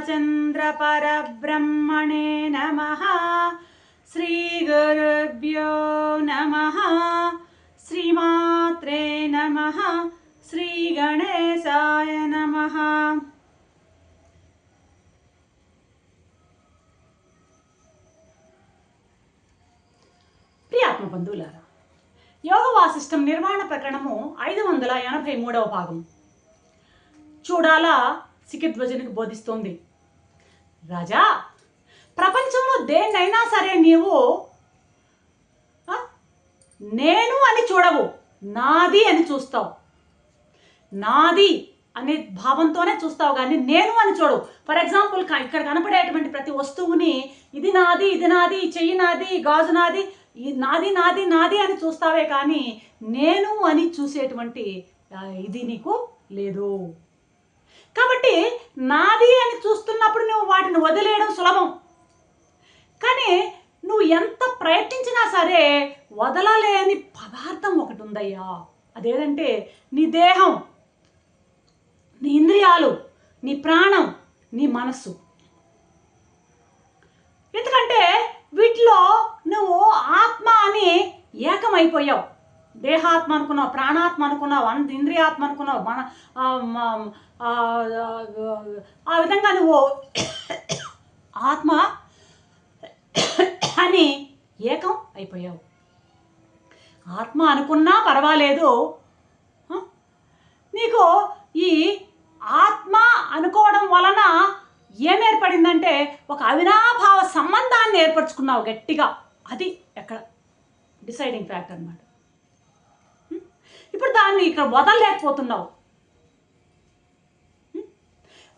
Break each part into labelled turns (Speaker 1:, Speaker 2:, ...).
Speaker 1: रामचन्द्रपरब्रह्मणे नमः। श्रीगुरुभ्यो नमः। श्रीमात्रे नमः। श्रीगणेशाय नमः। ప్రియాత్మ బంధువులారా, యోగ వాసిష్టం నిర్మాణ ప్రకరణము 583వ భాగం చూడాల సికిధ్వజునికి బోధిస్తోంది. రాజా, ప్రపంచంలో దేన్నైనా సరే నీవు నేను అని చూడవు, నాది అని చూస్తావు. నాది అనే భావంతోనే చూస్తావు కానీ నేను అని చూడవు. ఫర్ ఎగ్జాంపుల్, ఇక్కడ కనపడేటువంటి ప్రతి వస్తువుని ఇది నాది, ఇది నాది, చెయ్యి నాది, గాజు నాది, నాది నాది నాది అని చూస్తావే కానీ నేను అని చూసేటువంటి ఇది నీకు లేదు. కాబట్టి నాది అని చూస్తున్నప్పుడు నువ్వు వాటిని వదిలేయడం సులభం. కానీ నువ్వు ఎంత ప్రయత్నించినా సరే వదలలేని పదార్థం ఒకటి ఉందయ్యా. అదేంటంటే నీ దేహం, నీ ఇంద్రియాలు, నీ ప్రాణం, నీ మనస్సు. ఎందుకంటే వీటిలో నువ్వు ఆత్మ అని ఏకమైపోయావు. దేహాత్మ అనుకున్నావు, ప్రాణాత్మ అనుకున్నావు, ఇంద్రియాత్మ అనుకున్నావు, ఆ విధంగా నువ్వు ఆత్మ అని ఏకం అయిపోయావు. ఆత్మ అనుకున్నా పర్వాలేదు, నీకు ఈ ఆత్మ అనుకోవడం వలన ఏమేర్పడిందంటే ఒక అవినాభావ సంబంధాన్ని ఏర్పరచుకున్నావు గట్టిగా. అది ఎక్కడ డిసైడింగ్ ఫ్యాక్టర్ అన్నమాట. ఇప్పుడు దాన్ని ఇక్కడ వదలలేకపోతున్నావు.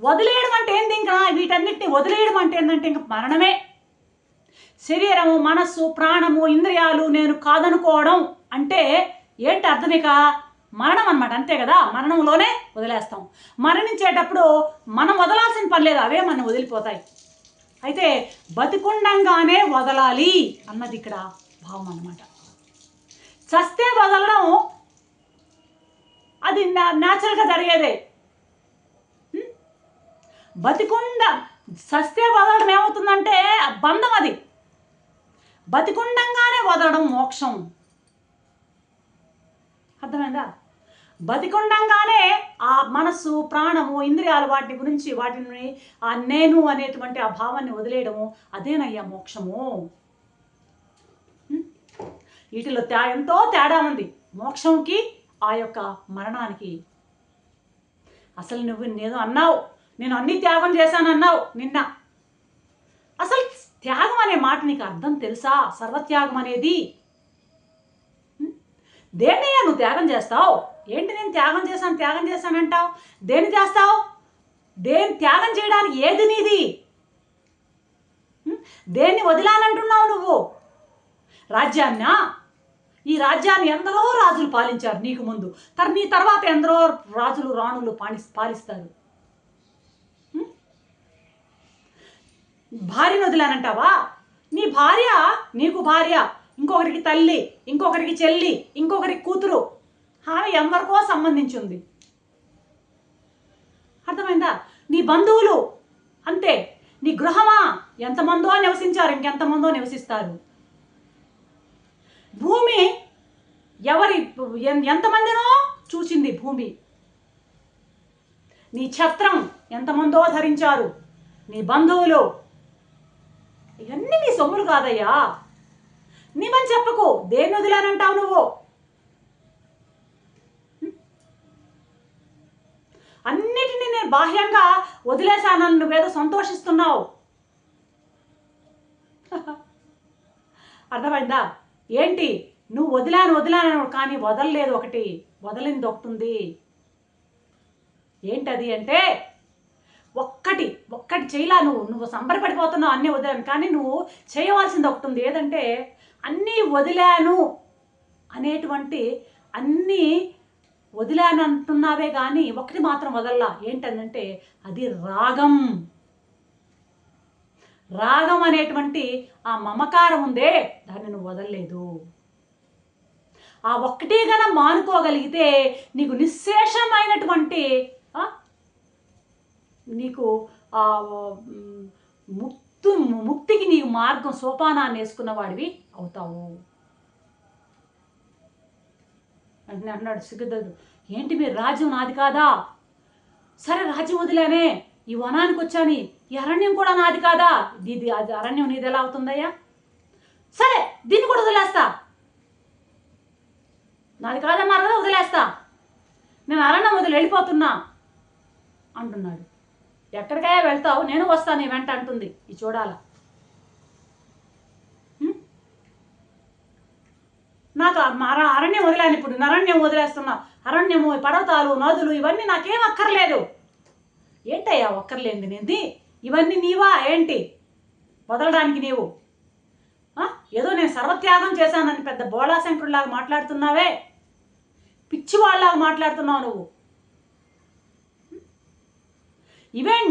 Speaker 1: వదిలేయడం అంటే ఏంటి? ఇంకా వీటన్నిటిని వదిలేయడం అంటే ఏంటంటే ఇంక మరణమే. శరీరము, మనస్సు, ప్రాణము, ఇంద్రియాలు నేను కాదనుకోవడం అంటే ఏంటి అర్థం? ఇక మరణం అన్నమాట, అంతే కదా. మరణంలోనే వదిలేస్తాం. మరణించేటప్పుడు మనం వదలాల్సిన పని లేదు, అవే మనం వదిలిపోతాయి. అయితే బతికుండంగానే వదలాలి అన్నది ఇక్కడ భావం అన్నమాట. చస్తే వదలడం అది న్యాచురల్గా జరిగేదే. చస్తే వదలడం ఏమవుతుందంటే బంధం. అది బతికుండంగానే వదలడం మోక్షం. అర్థమైందా? బతికుండంగానే ఆ మనస్సు, ప్రాణము, ఇంద్రియాలు వాటి గురించి వాటిని ఆ నేను అనేటువంటి ఆ భావాన్ని వదిలేయడము అదేనయ్యా మోక్షము. వీటిలో ఎంతో తేడా ఉంది మోక్షంకి ఆ యొక్క మరణానికి. అసలు నువ్వు నేను అన్నావు, నేను అన్ని త్యాగం చేశాను అన్నావు నిన్న. అసలు త్యాగం అనే మాట నీకు అర్థం తెలుసా? సర్వత్యాగం అనేది దేన్నయ్యా నువ్వు త్యాగం చేస్తావు? ఏంటి నేను త్యాగం చేశాను అంటావు? దేన్ని చేస్తావు? దేన్ని త్యాగం చేయడానికి ఏది నీది? దేన్ని వదిలానంటున్నావు నువ్వు? రాజ్యాన్నా? ఈ రాజ్యాన్ని ఎందరో రాజులు పాలించారు నీకు ముందు, నీ తర్వాత ఎందరో రాజులు, రాణులు పాలిస్తారు. భార్యను వదిలానంటావా? నీ భార్య నీకు భార్య, ఇంకొకరికి తల్లి, ఇంకొకరికి చెల్లి, ఇంకొకరికి కూతురు, ఆమె ఎందరికో సంబంధించింది. అర్థమైందా? నీ బంధువులు అంతే. నీ గృహమా ఎంతమందో నివసించారు, ఇంకెంతమందో నివసిస్తారు. భూమి ఎంతమందినో చూసింది భూమి. నీ ఛత్రం ఎంతమందో ధరించారు నీ బంధువులు. ఇవన్నీ నీ సొమ్ములు కాదయ్యా. నీమని చెప్పకు. దేన్ని వదిలానంటావు నువ్వు? అన్నిటినీ నేను బాహ్యంగా వదిలేశానని నువ్వేదో సంతోషిస్తున్నావు. అర్థమైందా? ఏంటి నువ్వు వదిలాను కానీ వదలలేదు. ఒకటి వదలింది ఒకటి ఉంది. ఏంటది అంటే ఒక్కటి చేయలా. నువ్వు సంబరపడిపోతున్నావు అన్నీ వదిలాను, కానీ నువ్వు చేయవలసింది ఒకటి ఉంది. ఏదంటే అన్నీ వదిలాను అనేటువంటి అన్నీ వదిలాను అంటున్నావే కానీ ఒకటి మాత్రం వదల్లా. ఏంటంటే అది రాగం. రాగం అనేటువంటి ఆ మమకారం ఉందే, దాన్ని నువ్వు వదలలేదు. ఆ ఒక్కటే గన మానుకోగలిగితే నీకు నిశ్శేషమైనటువంటి నీకు ఆ ముక్తు ముక్తికి నీ మార్గం సోపానాన్ని వేసుకున్న వాడివి అవుతావు అంటే అన్నాడు సిగ్గుదడు. ఏంటి మీరు రాజ్యం నాది కాదా? సరే రాజ్యం వదిలేనే, ఈ వనానికి వచ్చాని, ఈ అరణ్యం కూడా నాది కాదా? ఇది అది అరణ్యం నీది ఎలా అవుతుందయ్యా? సరే దీన్ని కూడా వదిలేస్తా, నాది కాదన్నారు కదా, వదిలేస్తా, నేను అరణ్యం వదిలి వెళ్ళిపోతున్నా అంటున్నాడు. ఎక్కడికైనా వెళ్తావు, నేను వస్తాను నీ వెంట అంటుంది ఈ చూడాల. నాకు అరణ్యం వదిలేను, ఇప్పుడు అరణ్యం వదిలేస్తున్నా, అరణ్యము, పర్వతాలు, నదులు ఇవన్నీ నాకేం అక్కర్లేదు. ఏంటయ్యా అక్కర్లేంది నింది? ఇవన్నీ నీవా ఏంటి వదలడానికి? నీవు ఏదో నేను సర్వత్యాగం చేశానని పెద్ద బోళాశంకరులాగా మాట్లాడుతున్నావే, పిచ్చివాళ్ళలాగా మాట్లాడుతున్నావు నువ్వు.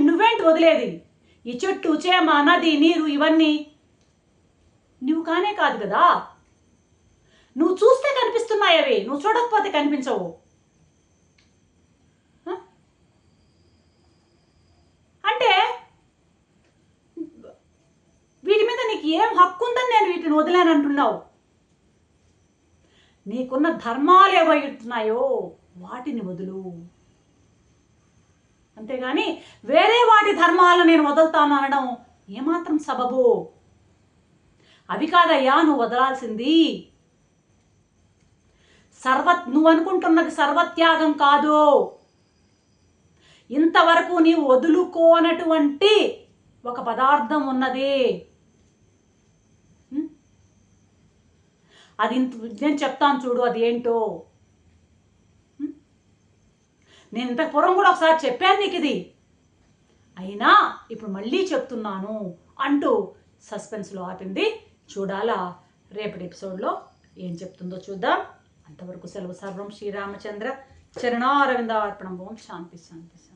Speaker 1: నువ్వేంటి వదిలేది? ఈ చెట్టు, చేమ, నది, నీరు ఇవన్నీ నువ్వు కానే కాదు కదా. నువ్వు చూస్తే కనిపిస్తున్నాయి అవి, నువ్వు చూడకపోతే కనిపించవు. అంటే వీటి మీద నీకు ఏం హక్కు ఉందని నేను వీటిని వదిలేనంటున్నావు? నీకున్న ధర్మాలు ఏవైతున్నాయో వాటిని వదులు, అంతేగాని వేరే వాటి ధర్మాలను నేను వదులుతాను అనడం ఏమాత్రం సబబు? అవి కాదయ్యా నువ్వు వదలాల్సింది. నువ్వు అనుకుంటున్నది సర్వత్యాగం కాదు. ఇంతవరకు నీవు వదులుకోనటువంటి ఒక పదార్థం ఉన్నది. అది నేను చెప్తాను చూడు, అది ఏంటో. నేను ఇంత పూర్వం కూడా ఒకసారి చెప్పాను నీకు ఇది, అయినా ఇప్పుడు మళ్ళీ చెప్తున్నాను అంటూ సస్పెన్స్లో ఆపింది. చూడాలా రేపటి ఎపిసోడ్లో ఏం చెప్తుందో చూద్దాం. అంతవరకు సెలవు. సర్వం శ్రీరామచంద్ర చరణారవిందార్పణం. ఓం శాంతి శాంతి శాంతి.